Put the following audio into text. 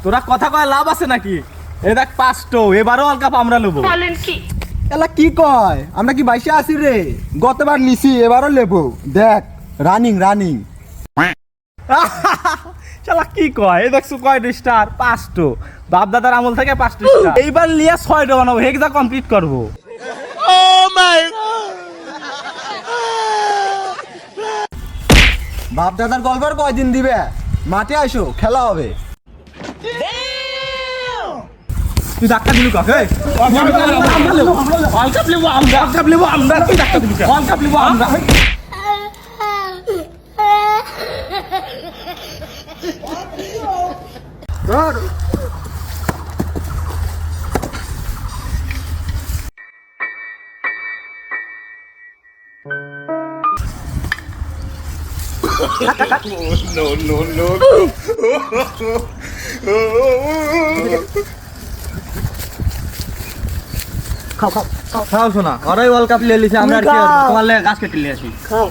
তোরা কথা কয় লাভ আছে নাকি? এ দেখ 5টো, এবারও ওয়ার্ল্ড কাপ আমরা নেবো। বলেন কি? এলা কি কয়, আমরা কি বাইশে আছি রে? গতবার নিছি, এবারও লেবো। দেখ রানিং রানিং। শালা কি কয়, এই দেখছো কয়টা স্টার? 5টো। বাপ দাদার আমল থেকে 5টা স্টার। এইবার লিয়া 6টা বানাবো, হেক্সা কমপ্লিট করবো। বাপ দাদার গল্প আর কয়দিন দিবে? মাঠে আসো, খেলা হবে। তুই ধাক্কা দিলু কাকে? ওয়ার্ল্ড কাপ নেবো আমরা। তুই ধাক্কা দিলু কাকে? ওয়ার্ল্ড কাপ নেবো আমরা। খাও শোনা, ওরাই ওয়ার্ল্ড কাপ লিয়ে লিছে, আমরা আর কি তোমার লেগে গাছ কেটে লিয়ে আসি। খাও।